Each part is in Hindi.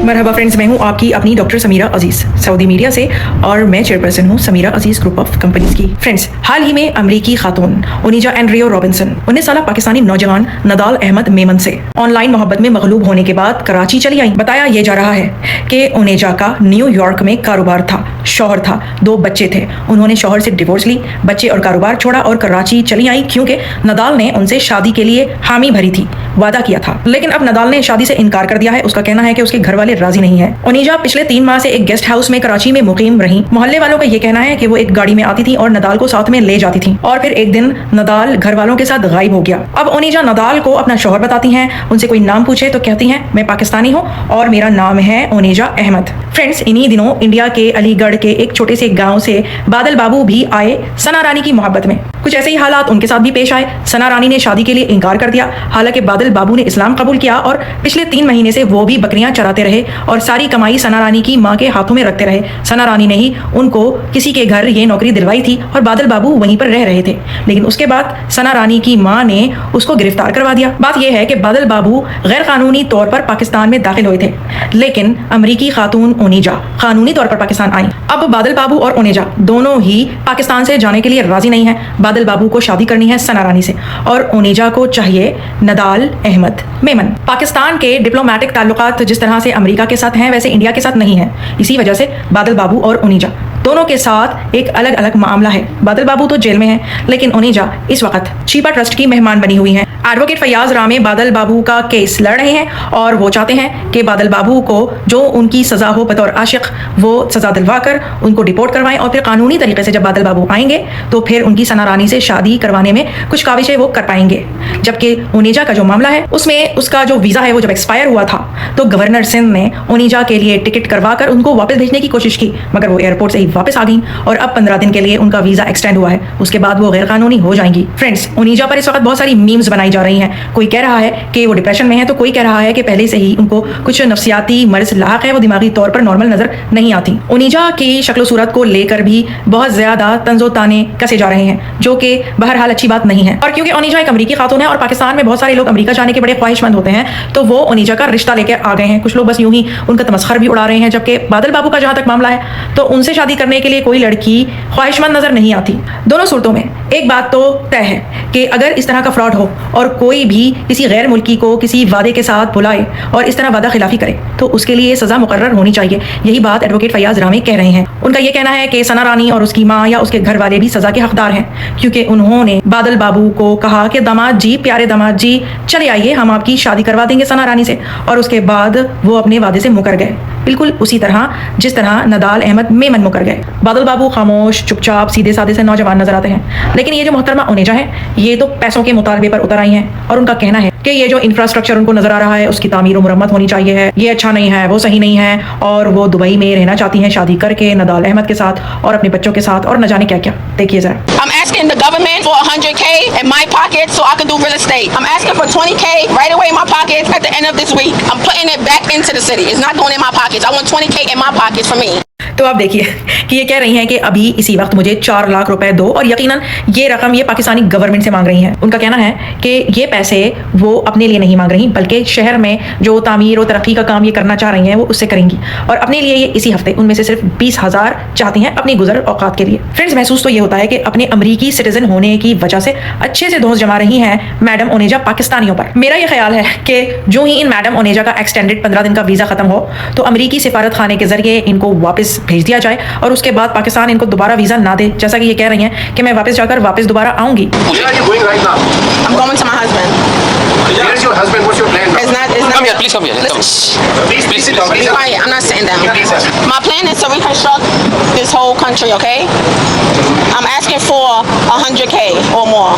मरहबा फ्रेंड्स, मैं हूं आपकी अपनी डॉक्टर समीरा अजीज सऊदी मीडिया से और मैं चेयरपर्सन हूं समीरा अजीज ग्रुप ऑफ कंपनीज की। फ्रेंड्स, हाल ही में अमेरिकी खातून ओनिजा एंड्रियो रॉबिन्सन 19 साल पाकिस्तानी नौजवान नदाल अहमद मेमन से ऑनलाइन मोहब्बत में मगलूब होने के बाद कराची चली आई। बताया यह जा रहा है कि ओनिजा का न्यूयॉर्क में कारोबार था, शौहर था, 2 बच्चे थे। उन्होंने शौहर से डिवोर्स ली, बच्चे और कारोबार छोड़ा और कराची चली आई क्योंकि नदाल ने उनसे शादी के लिए हामी भरी थी, वादा किया था। लेकिन अब नदाल ने शादी से इनकार कर दिया है। उसका कहना है कि उसके घर वाले राजी नहीं है। ओनिजा पिछले 3 माह से एक गेस्ट हाउस में कराची में मुकीम रही। मोहल्ले वालों का ये कहना है कि वो एक गाड़ी में आती थी और नदाल को साथ में ले जाती थी और फिर एक दिन नदाल घर वालों के साथ गायब हो गया। अब ओनिजा नदाल को अपना शौहर बताती हैं। उनसे कोई नाम पूछे तो कहती हैं मैं पाकिस्तानी हूँ और मेरा नाम है ओनिजा अहमद। फ्रेंड्स, इन्हीं दिनों इंडिया के अलीगढ़ के एक छोटे से गाँव से बादल बाबू भी आए सना रानी की मोहब्बत में। कुछ ऐसे ही हालात उनके साथ भी पेश आए। सना रानी ने शादी के लिए इनकार कर दिया। हालांकि बादल बाबू ने इस्लाम कबूल किया और पिछले 3 महीने से वो भी बकरियां चराते रहे और सारी कमाई सना रानी की मां के हाथों में रखते रहे। सना रानी ने ही उनको किसी के घर ये नौकरी दिलवाई थी और बादल बाबू वहीं पर रह रहे थे। लेकिन उसके बाद सना रानी की मां ने उसको गिरफ्तार करवा दिया। बात यह है कि बादल बाबू गैर कानूनी तौर पर पाकिस्तान में दाखिल हुए थे, लेकिन अमरीकी खातून ओनिजा कानूनी तौर पर पाकिस्तान आई। अब बादल बाबू और ओनिजा दोनों ही पाकिस्तान से जाने के लिए राजी नहीं है। बादल बाबू को शादी करनी है सना रानी से और ओनिजा को चाहिए नदाल अहमद मेमन। पाकिस्तान के डिप्लोमेटिक ताल्लुकात जिस तरह से अमेरिका के साथ हैं वैसे इंडिया के साथ नहीं है। इसी वजह से बादल बाबू और ओनिजा दोनों के साथ एक अलग अलग मामला है। बादल बाबू तो जेल में है, लेकिन ओनिजा इस वक्त चीपा ट्रस्ट की मेहमान बनी हुई हैं। एडवोकेट फैयाज रामे बादल बाबू का केस लड़ रहे हैं और वो चाहते हैं कि बादल बाबू को जो उनकी सजा हो बतौर आशिक वो सजा दिलवा कर उनको डिपोर्ट करवाएं और फिर कानूनी तरीके से जब बादल बाबू आएंगे तो फिर उनकी सना रानी से शादी करवाने में कुछ काविशें वो कर पाएंगे। जबकि ओनिजा का जो मामला है उसमें उसका जो वीज़ा है वो जब एक्सपायर हुआ था तो गवर्नर सिंध ने ओनिजा के लिए टिकट करवा कर उनको वापस भेजने की कोशिश की, मगर वो एयरपोर्ट से ही वापस आ गई और अब 15 दिन के लिए उनका वीज़ा एक्सटेंड हुआ है। उसके बाद वो गैर कानूनी हो जाएंगी। फ्रेंड्स, ओनिजा पर इस वक्त बहुत सारी मीम्स बनाई जा रही हैं। कोई कह रहा है कि वो डिप्रेशन में है तो कोई कह रहा है कि पहले से ही उनको कुछ नफ्सियाती मर्ज लाक है, वो दिमागी तौर पर नॉर्मल नजर नहीं आती। ओनिजा की शक्ल सूरत को लेकर भी बहुत ज्यादा तंजो ताने कसे जा रहे हैं, जो कि बहरहाल अच्छी बात नहीं है। और क्योंकि ओनिजा एक अमेरिकी खातून है और पाकिस्तान में बहुत सारे लोग अमेरिका जाने के बड़े ख्वाहिशमंद होते हैं तो वो ओनिजा का रिश्ता लेकर आ गए हैं। कुछ लोग बस यूं ही उनका तमस्खर भी उड़ा रहे हैं। जबकि बादल बाबू का जहां तक मामला है तो उनसे शादी करने के लिए कोई लड़की ख्वाहिशमंद नजर नहीं आती। दोनों सूरतों में एक बात तो तय है कि अगर इस तरह का फ्रॉड हो और कोई भी किसी गैर मुल्की को किसी वादे के साथ बुलाए और इस तरह वादा खिलाफी करे तो उसके लिए सजा मुकर्रर होनी चाहिए। यही बात एडवोकेट फैयाज रामे कह रहे हैं। उनका यह कहना है कि सना रानी और उसकी माँ या उसके घर वाले भी सजा के हकदार हैं क्योंकि उन्होंने बादल बाबू को कहा कि दामाद जी, प्यारे दामाद जी, चले आइए, हम आपकी शादी करवा देंगे सना रानी से, और उसके बाद वो अपने वादे से मुकर गए, बिल्कुल उसी तरह जिस तरह नदाल अहमद मेमन मुकर गए। बादल बाबू खामोश, चुपचाप, सीधे साधे से नौजवान नजर आते हैं, लेकिन ये जो मोहतरमा ओनिजा है ये तो पैसों के मुतालबे पर उतर आई हैं और उनका कहना है कि ये जो इंफ्रास्ट्रक्चर उनको नजर आ रहा है उसकी तामीर और मुरम्मत होनी चाहिए है, ये अच्छा नहीं है, वो सही नहीं है और वो दुबई में रहना चाहती हैं शादी करके नदाल अहमद के साथ और अपने बच्चों के साथ और न जाने क्या क्या। देखिए जरा। I'm asking the government for 100K in my pocket so I can do real estate. I'm asking for 20K right away in my pockets at the end of this week. I'm putting it back into the city. It's not going in my pockets. I want 20K in my pockets for me. तो आप देखिए कि ये कह रही हैं कि अभी इसी वक्त मुझे 4 लाख रुपए दो और यकीनन ये रकम ये पाकिस्तानी गवर्नमेंट से मांग रही हैं। उनका कहना है कि ये पैसे वो अपने लिए नहीं मांग रही बल्कि शहर में जो तामीर और तरक्की का काम ये करना चाह रही हैं वो उससे करेंगी और अपने लिए ये इसी हफ्ते उनमें से सिर्फ 20,000 चाहती हैं अपनी गुजर औकात के लिए। फ्रेंड्स, महसूस तो ये होता है कि अपने अमरीकी सिटीजन होने की वजह से अच्छे से दोस्त जमा रही हैं मैडम ओनिजा पाकिस्तानियों पर। मेरा ये ख्याल है कि जो ही इन मैडम ओनिजा का एक्सटेंडेड 15 दिन का वीज़ा खत्म हो तो अमरीकी सिफारत खाने के जरिए इनको वापस भेज दिया जाए और उसके बाद पाकिस्तान इनको दोबारा वीजा ना दे, जैसा कि ये कह रही हैं कि मैं वापस जाकर वापस दोबारा आऊंगी। Where are you going right now? I'm going to my husband. Where's your husband? What's your plan? It's not. Come here, please come here. Please sit down. Be quiet. I'm not sitting down. Please, sir. My plan is to reconstruct this whole country. Okay. I'm asking for 100K or more.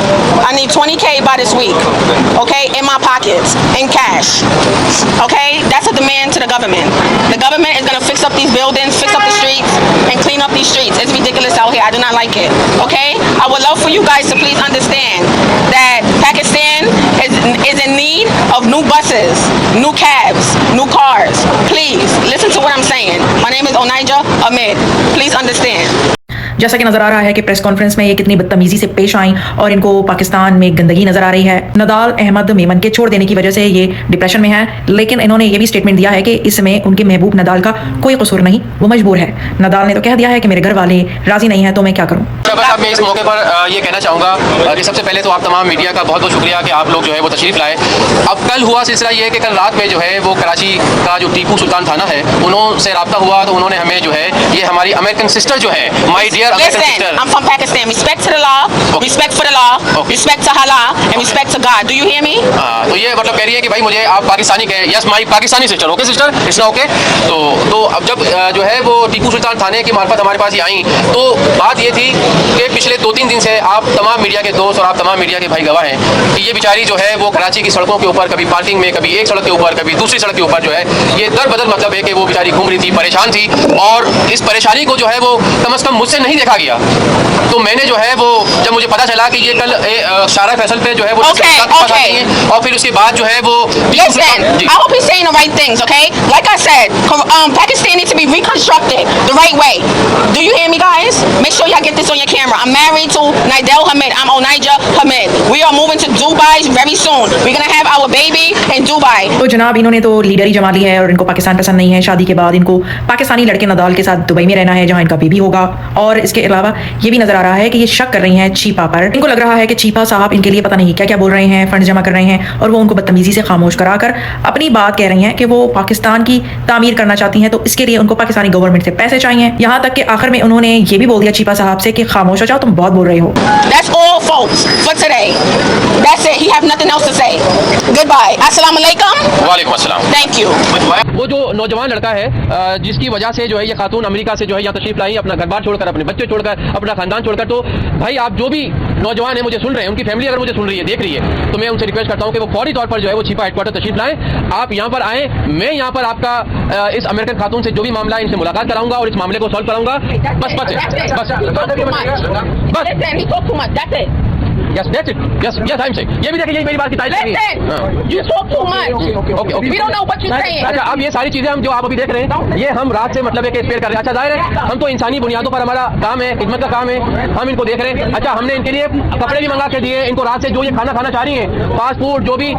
I need 20K by this week. Okay, in my pockets, in cash. Okay, that's a demand to the government. The government is gonna fix up these buildings, fix up the streets, and clean up these streets. It's ridiculous out here. I do not like it. Okay, I would love for you guys to please understand that Pakistan is in need of new buses, new cabs, new cars. Please listen to what I'm saying. My name is Onaija Ahmed. Please understand. जैसा कि नजर आ रहा है कि प्रेस कॉन्फ्रेंस में ये कितनी बदतमीजी से पेश आई और इनको पाकिस्तान में गंदगी नजर आ रही है। नदाल अहमद मेमन के छोड़ देने की वजह से ये डिप्रेशन में है, लेकिन इन्होंने ये भी स्टेटमेंट दिया है कि इसमें उनके महबूब नदाल का कोई कसूर नहीं, वो मजबूर है। नदाल ने तो कह दिया है कि मेरे घर वाले राजी नहीं है तो मैं क्या करूं। साहब मैं इस मौके पर ये कहना चाहूँगा कि सबसे पहले तो आप तमाम मीडिया का बहुत बहुत शुक्रिया कि आप लोग जो है वो तशरीफ़ लाए। अब कल हुआ सिलसिला ये है कि कल रात में जो है वो कराची का जो टीपू सुल्तान थाना है उन्होंने रब्ता हुआ तो उन्होंने हमें जो है ये हमारी अमेरिकन सिस्टर जो है my dear American sister, I'm from Pakistan. Respect to the law, respect for the law, respect to Allah, and respect to God. Do you hear me? तो ये मतलब कह रही है कि भाई मुझे आप पाकिस्तानी कहें, yes my Pakistani sister, okay sister, it's okay. तो अब जब जो है वो टीपू सुल्तान थाने की मार्फत हमारे पास ये आई तो बात ये थी कि पिछले 2-3 दिन से आप तमाम मीडिया के दोस्त और आप तमाम मीडिया के भाई गवाह हैं कि ये बेचारी जो है वो कराची की सड़कों के ऊपर कभी पार्किंग में, कभी एक सड़क के ऊपर, कभी दूसरी सड़क के ऊपर जो है ये दर बदर मतलब है कि वो बेचारी घूम रही थी, परेशान थी और इस परेशानी को जो है वो कम से कम मुझसे नहीं देखा गया। तो मैंने जो है वो जब मुझे पता चला कि ये कल शारा फैसल पे जो है वो और फिर उसके बाद जो है वो Listen, I hope he's saying the right things, okay? Like I said, Pakistan needs to be reconstructed the right way. Do you hear me, guys? Make sure y'all get this on your camera. I'm married to Nidal Hamid. I'm Onaija Hamid. We are moving to Dubai very soon. We're gonna have our baby in Dubai. तो जनाब इन्होंने तो लीडर ही जमा ली है और इनको पाकिस्तान पसंद नहीं है। शादी के बाद इनको पाकिस्तानी लड़के नदाल के साथ दुबई में रहना है जहां इनका बेबी होगा। और इसके अलावा ये भी नजर आ रहा है कि ये शक कर रही हैं चीपा पर। इनको लग रहा है कि चीपा साहब इनके लिए पता नहीं क्या क्या बोल रहे हैं, फंड जमा कर रहे हैं और वो उनको बदतमीजी से खामोश कराकर अपनी बात कह रही हैं कि वो पाकिस्तान की तामीर करना चाहती हैं, तो इसके लिए उनको पाकिस्तानी गवर्नमेंट से पैसे चाहिए। यहाँ तक कि आखिर में उन्होंने ये भी बोल दिया चीपा साहब से कि खामोश हो जाओ, तुम बहुत बोल रहे हो। That's all, folks, for today. That's it. He have nothing else to say. Goodbye. Assalamu alaikum. वालेकुम अस्सलाम। Thank you. वो जो नौजवान लड़का है जिसकी वजह से जो है ये खातून अमेरिका से जो है यहाँ तशरीफ लाई, अपना घर बार छोड़कर, अपने बच्चे छोड़कर, अपना खानदान छोड़कर। तो भाई आप जो भी नौजवान है मुझे सुन रहे हैं, उनकी फैमिली अगर मुझे सुन रही है, देख रही है, तो मैं उनसे रिक्वेस्ट करता हूँ कि वो फौरी तौर पर जो है वो छिपा हेडक्वार्टर तशरीफ लाएं। आप यहाँ पर आएँ, मैं यहाँ पर आपका इस अमेरिकन खातून से जो भी मामला है इनसे मुलाकात कराऊंगा और इस मामले को सॉल्व कराऊंगा। Listen, he talk too much. That's it. Yes, that's it. Yes, I'm saying. ये भी देखिए, यही मेरी बात की तारीफ है। Listen, you talk too much. Okay. We don't know what you're saying. अच्छा, अब ये सारी चीजें हम जो आप अभी देख रहे हैं, ये हम रात से मतलब है कि एक्सपेयर कर रहे हैं। अच्छा, जाहिर है हम तो इंसानी बुनियादों पर हमारा काम है, खिदमत का काम है, हम इनको देख रहे हैं। अच्छा, हमने इनके लिए कपड़े भी मंगा के दिए, इनको रात से जो ये खाना खाना चाह रही है, फास्ट फूड जो भी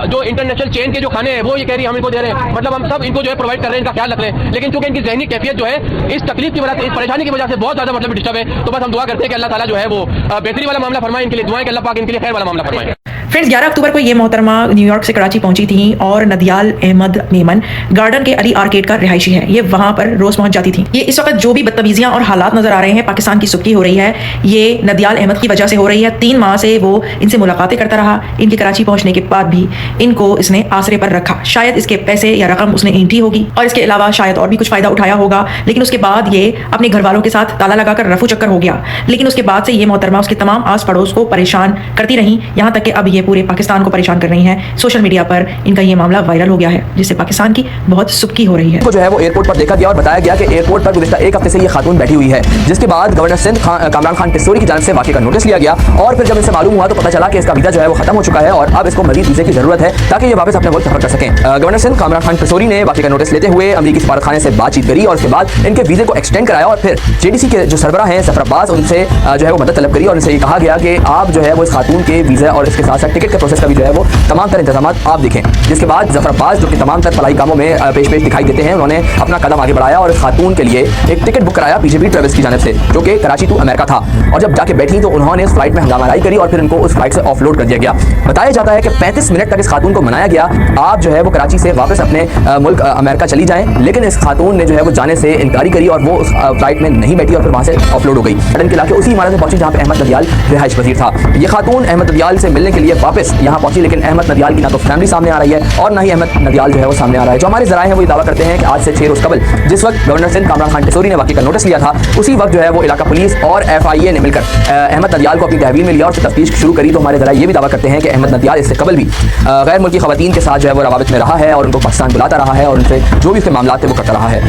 जो इंटरनेशनल चेन के जो खाने हैं वो ये कह रही है हम इनको दे रहे हैं। मतलब हम सब इनको जो है प्रोवाइड कर रहे हैं, इनका ख्याल रख रहे हैं। लेकिन चूंकि इनकी ज़हनी कैफियत जो है इस तकलीफ की वजह से, इस परेशानी की वजह से बहुत ज्यादा मतलब डिस्टर्ब है। तो बस हम दुआ करते हैं कि अल्लाह ताला जो है वो बेहतरी वाला मामला फरमाए, इनके लिए दुआएं कि अल्लाह पाक इनके लिए खैर वाला मामला फरमाए। फ्रेंड्स 11 अक्टूबर को ये मोहतरमा न्यूयॉर्क से कराची पहुंची थी और नदियाल अहमद मेमन गार्डन के अली आर्केड का रिहायशी है, ये वहां पर रोज पहुंच जाती थी। ये इस वक्त जो भी बदतमीजियां और हालात नजर आ रहे हैं, पाकिस्तान की सुबकी हो रही है, ये नदियाल अहमद की वजह से हो रही है। 3 माह से वो इनसे मुलाकातें करता रहा, इनके कराची पहुंचने के बाद भी इनको इसने आसरे पर रखा। शायद इसके पैसे या रकम उसने ईंटी होगी और इसके अलावा शायद और भी कुछ फायदा उठाया होगा, लेकिन उसके बाद ये अपने घर वालों के साथ ताला लगाकर रफू चक्कर हो गया। लेकिन उसके बाद से ये मोहतरमा उसके तमाम आस पड़ोस को परेशान करती रही, यहाँ तक कि अब ये पूरे पाकिस्तान को परेशान कर रही हैं। सोशल मीडिया पर इनका ये मामला वायरल हो गया है, जिससे पाकिस्तान की बहुत सुबकी हो रही है। जो है वो एयरपोर्ट पर देखा गया और बताया गया कि एयरपोर्ट पर गुज़िश्ता 1 हफ्ते से ये खातून बैठी हुई है, जिसके बाद गवर्नर सिंध कामरान खान पिसोरी की जानिब से वाक़ई का नोटिस लिया गया और फिर जब इनसे मालूम हुआ तो पता चला कि इसका वीज़ा जो है वो खत्म हो चुका है और अब इसको मजीद वीज़े की जरूरत है ताकि ये वापस अपने मुल्क सफर कर सकें। गवर्नर सिंध कामरान खान पिसोरी ने वाक़ई का नोटिस लेते हुए अमेरिकी सफारतखाने से बातचीत करी और उसके बाद इनके वीज़े को एक्सटेंड कराया और फिर JDC के जो सरबराह हैं सफर अब्बास, उनसे जो है वो मदद तलब करी और उनसे ये कहा गया कि आप जो है वो इस खातून के वीज़ा और इसके साथ साथ टिकट के प्रोसेस का भी जो है वो तमाम तरह इंतजाम आप देखें। जिसके बाद जफर अब्बास जो कि तमाम तर फलाई कामों में पेश दिखाई देते हैं, उन्होंने अपना कदम आगे बढ़ाया और इस खातून के लिए एक टिकट बुक कराया PJP ट्रेवल्स की जानिब से, जो कि कराची टू अमेरिका था। और जब जाके बैठी तो उन्होंने इस फ्लाइट में हंगामाराई करी और फिर इनको उस फ्लाइट से ऑफलोड कर दिया गया। बताया जाता है कि 35 मिनट तक इस खातून को मनाया गया, आप जो है वो कराची से वापस अपने मुल्क अमेरिका चली जाएं, लेकिन इस खातून ने जो है वो जाने से इनकारी करी और वो उस फ्लाइट में नहीं बैठी और फिर वहाँ से ऑफलोड हो गई। गार्डन के इलाके उसी इमारत में पहुंची जहाँ पे अहमद नदियाल रिहाइश पजीर था। ये खातून अहमद नदियाल से मिलने के लिए वापस यहाँ पहुंची, लेकिन अहमद नदियाल की ना तो फैमिली सामने आ रही है और ना ही अहमद नदियाल जो है वो सामने आ रहा है। जो हमारे ज़राए हैं वो ये दावा करते हैं कि आज से 6 रोज़ कबल जिस वक्त गवर्नर सिंध कामरान खान पिसोरी ने वाक़ई का नोटिस लिया था, उसी वक्त जो है वो इलाका पुलिस और FIA ने मिलकर अहमद नदियाल को अपनी तहवील में लिया और उसकी तफ्तीश शुरू करी। तो हमारे ज़राए ये भी दावा करते हैं कि अहमद नदियाल इससे कबल भी गैर मुल्की ख़वातीन के साथ जो है वो रवाबित में रहा है और उनको पाकिस्तान बुलाता रहा है और उनसे जो भी उसके मामला थे वो करता रहा है।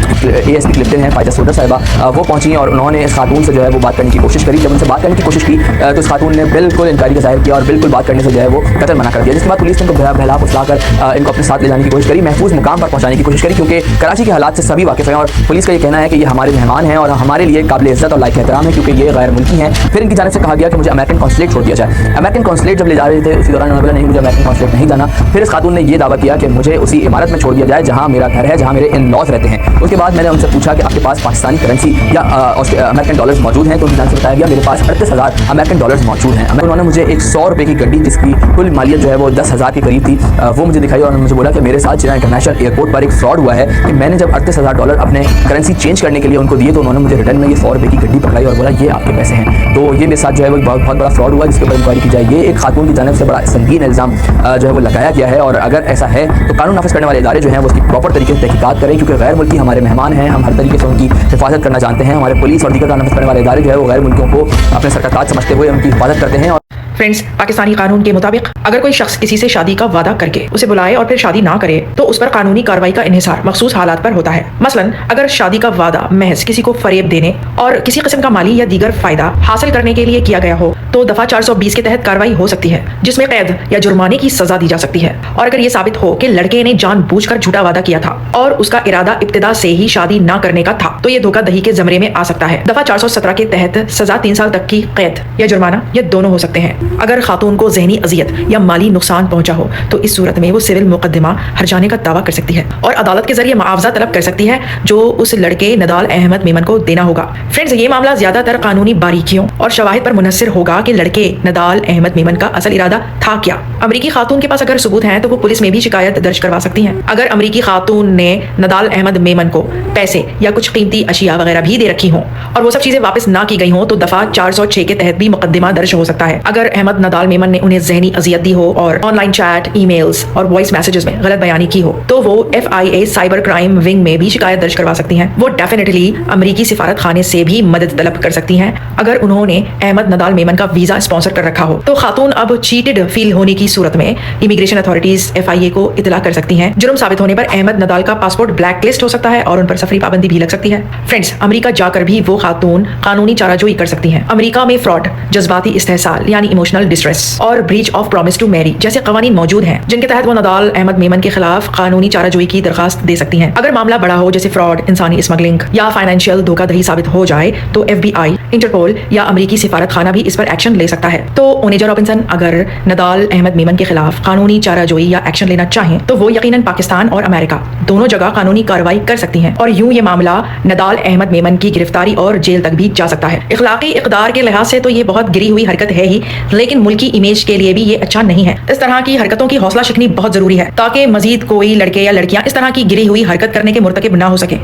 ASP क्लिफ्टन है फायदा सोडर साहिबा, वो पहुंची और उन्होंने इस खातून से जो है वो बात करने की कोशिश करी। जब उनसे बात करने की कोशिश की तो इस खातून ने बिल्कुल इनकारी का ज़ाहिर किया और बिल्कुल बात करने से जो है वो कत्ल मना कर दिया, जिसके बाद पुलिस ने इनको बहला फुसलाकर इनको अपने साथ ले जाने की कोशिश करी, महफूज मुकाम पर पहुंचाने की कोशिश करी, क्योंकि कराची के हालात से सभी वाकिफ़ हैं और पुलिस का ये कहना है कि ये हमारे मेहमान हैं और हमारे लिए काबिल इज़्ज़त और लायक एहतराम है, क्योंकि ये गैर मुल्की हैं। फिर इनकी जानिब से कहा गया कि मुझे अमेरिकन कॉन्सुलेट छोड़ दिया जाए। अमेरिकन कॉन्सुलेट जब ले जा रहे थे उसी दौरान उन्होंने बोला नहीं, मुझे अमेरिकन कॉन्सुलेट नहीं जाना। फिर इस खातून ने ये दावा किया कि मुझे उसी इमारत में छोड़ दिया जाए जहाँ मेरा घर है, जहाँ मेरे इन लॉज रहते हैं। उसके बाद मैंने उनसे पूछा कि आपके पास पाकिस्तानी करेंसी या अमेरिकन डॉलर्स मौजूद हैं, तो उनकी जान से बताया गया मेरे पास 38,000 अमेरिकन डॉलर्स मौजूद हैं। उन्होंने मुझे एक 100 रुपये की गड्डी जिसकी कुल मालियत जो है वो 10,000 के करीब थी वो मुझे दिखाई और उन्होंने मुझे बोला कि मेरे साथ जिना इंटरनेशनल एयरपोर्ट पर एक फ्रॉड हुआ है कि मैंने जब 38,000 डॉलर अपने करेंसी चेंज करने के लिए उनको दिए तो उन्होंने मुझे रिटर्न में ये 100 रुपये की गड्डी पकड़ाई और बोला ये आपके पैसे हैं। तो ये मेरे साथ जो है वो बहुत बड़ा फ्रॉड हुआ, जिसके ऊपर इंक्वायरी की जाए। ये एक खातून की जानिब से बड़ा संगीन इल्ज़ाम जो है वो लगाया गया है और अगर ऐसा है तो कानून नाफिज करने वाले इदारे जो हैं वो उसकी प्रॉपर तरीके से तहकीकात करें, क्योंकि गैर मुल्की हमारे मेहमान हैं, हम हर तरीके से उनकी हिफाजत करना जानते हैं। हमारे पुलिस और दीगर कानून नाफिज करने वाले इदारे जो है वो गैर मुल्कियों को अपने सरकारात समझते हुए उनकी हिफाजत करते हैं। फ्रेंड्स, पाकिस्तानी कानून के मुताबिक अगर कोई शख्स किसी से शादी का वादा करके उसे बुलाए और फिर शादी ना करे तो उस पर कानूनी कार्रवाई का इन्हिसार मखसूस हालात पर होता है। मसलन अगर शादी का वादा महज किसी को फरेब देने और किसी किस्म का माली या दीगर फायदा हासिल करने के लिए किया गया हो तो दफा 420 के तहत कार्रवाई हो सकती है, जिसमें कैद या जुर्माने की सजा दी जा सकती है। और अगर ये साबित हो कि लड़के ने जानबूझकर झूठा वादा किया था और उसका इरादा इब्तिदा से ही शादी ना करने का था तो ये धोखाधड़ी के जमरे में आ सकता है। दफा 417 के तहत सजा 3 साल तक की कैद या जुर्माना ये दोनों हो सकते हैं। अगर खातून को ज़हनी अजियत या माली नुकसान पहुंचा हो तो इस सूरत में वो सिविल मुकदमा हर्जाने का दावा कर सकती है और अदालत के जरिए मुआवजा तलब कर सकती है जो उस लड़के नदाल अहमद मेमन को देना होगा। फ्रेंड्स, ये मामला ज्यादातर कानूनी बारीकियों और शवाहिद पर मुनहसर होगा कि लड़के नदाल अहमद मेमन का असल इरादा था क्या। अमरीकी खातून के पास अगर सबूत हैं तो वो पुलिस में भी शिकायत दर्ज करवा सकती हैं। अगर अमरीकी खातून ने नदाल अहमद मेमन को पैसे या कुछ कीमती अशिया वगैरह भी दे रखी हों और वो सब चीजें वापस ना की गई हों तो दफा 406 के तहत भी मुकदमा दर्ज हो सकता है। अगर अहमद नदाल मेमन ने उन्हें ज़हनी अजियत दी हो और ऑनलाइन चैट, ईमेल्स और वॉइस मैसेजेस में गलत बयानी की हो तो वो FIA साइबर क्राइम विंग में भी शिकायत दर्ज करवा सकती हैं। वो डेफिनेटली अमरीकी सिफारत खाने से भी मदद तलब कर सकती हैं। अगर उन्होंने अहमद नदाल मेमन का वीजा स्पॉन्सर कर रखा हो तो खातून अब चीटेड फील होने की सूरत में इमिग्रेशन अथॉरिटीज FIA को इतला कर सकती हैं। जुर्म साबित होने पर अहमद नदाल का पासपोर्ट ब्लैक लिस्ट हो सकता है और उन पर सफरी पाबंदी भी लग सकती है। फ्रेंड्स, अमेरिका जाकर भी वो खातून कानूनी चाराजोई कर सकती हैं। अमेरिका में फ्रॉड, जज्बाती इस्तेहसाल यानी इमोशनल डिस्ट्रेस और breach of promise to marry जैसे कवानीन मौजूद हैं जिनके तहत वो नदाल अहमद मेमन के खिलाफ कानूनी चाराजोई की दरखास्त दे सकती हैं। अगर मामला बड़ा हो जैसे फ्रॉड, इंसानी स्मगलिंग या फाइनेंशियल धोखाधड़ी साबित हो जाए तो FBI, इंटरपोल या अमरीकी सिफारत खाना भी इस पर एक्शन ले सकता है। तो ओनेजा रॉबिन्सन अगर नदाल अहमद मेमन के खिलाफ कानूनी चाराजोई या एक्शन लेना चाहें तो वो यकीनन पाकिस्तान और अमेरिका दोनों जगह कानूनी कार्रवाई कर सकती हैं और यूं ये मामला नदाल अहमद मेमन की गिरफ्तारी और जेल तक भी जा सकता है। इखलाकी इक़दार के लिहाज से तो ये बहुत गिरी हुई हरकत है ही, लेकिन मुल्की इमेज के लिए भी ये अच्छा नहीं है। इस तरह की हरकतों की हौसला शिकनी बहुत जरूरी है ताकि मजीद कोई लड़के या लड़कियां इस तरह की गिरी हुई हरकत करने के मुर्तकिब ना हो सके,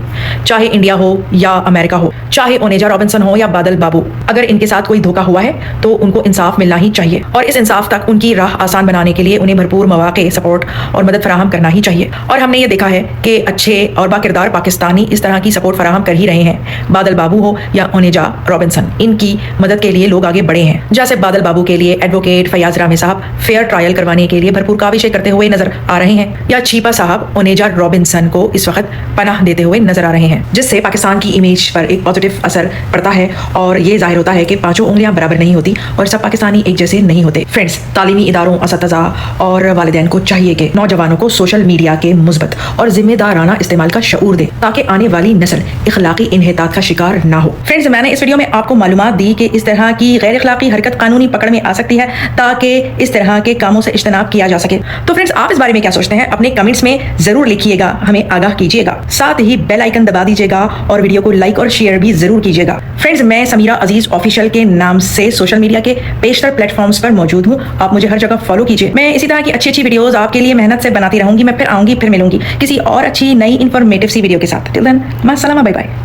चाहे इंडिया हो या अमेरिका हो, चाहे ओनेजा रॉबिन्सन हो या बादल बाबू। अगर इनके साथ कोई धोखा हुआ है तो उनको इंसाफ मिलना ही चाहिए और इस इंसाफ तक उनकी राह आसान बनाने के लिए उन्हें भरपूर मौके, सपोर्ट और मदद फराहम करना ही चाहिए। और हमने ये देखा है कि अच्छे और बाकिरदार पाकिस्तानी इस तरह की सपोर्ट फराहम कर ही रहे हैं। बादल बाबू हो या ओनेजा रॉबिन्सन, इनकी मदद के लिए लोग आगे बढ़े हैं। जैसे बादल बाबू के लिए एडवोकेट फयाज रामी साहब फेयर ट्रायल करवाने के लिए भरपूर काविशें करते हुए नजर आ रहे हैं या छीपा साहब ओनेजा रॉबिन्सन को इस वक्त पनाह देते हुए नजर आ रहे हैं, जिससे पाकिस्तान की इमेज पर एक पॉजिटिव असर पड़ता है और ये जाहिर होता है कि पांचों उंगलियां बराबर नहीं होती और सब पाकिस्तानी एक जैसे नहीं होते। फ्रेंड्स, तालीमी इदारों, असतज़ा और वालिदैन को चाहिए कि नौजवानों को सोशल मीडिया के मुस्बत और जिम्मेदाराना इस्तेमाल का शऊर दे ताकि आने वाली नस्ल इखलाकी इन्हितात का शिकार ना हो। फ्रेंड्स, मैंने इस वीडियो में आपको मालूमात दी कि इस तरह की गैर इखलाकी हरकत कानूनी पकड़ में आ सकती है ताकि इस तरह के कामों से इज्तनाब किया जा सके। तो फ्रेंड्स, आप इस बारे में क्या सोचते हैं? अपने कमेंट्स में जरूर लिखिएगा, हमें आगाह कीजिएगा। साथ ही बेल आइकन दबा दीजिएगा और वीडियो को लाइक और शेयर भी जरूर कीजिएगा। फ्रेंड्स, मैं समीरा अजीज ऑफिशियल के नाम से सोशल मीडिया के पेशतर प्लेटफॉर्म्स पर मौजूद हूँ। आप मुझे हर जगह फॉलो कीजिए। मैं इसी तरह की अच्छी वीडियोस आपके लिए मेहनत से बनाती रहूंगी। मैं फिर आऊंगी, फिर मिलूंगी किसी और अच्छी नई इन्फॉर्मेटिव सी वीडियो के साथ। टिल देन, मास्सलामा, बाय बाय।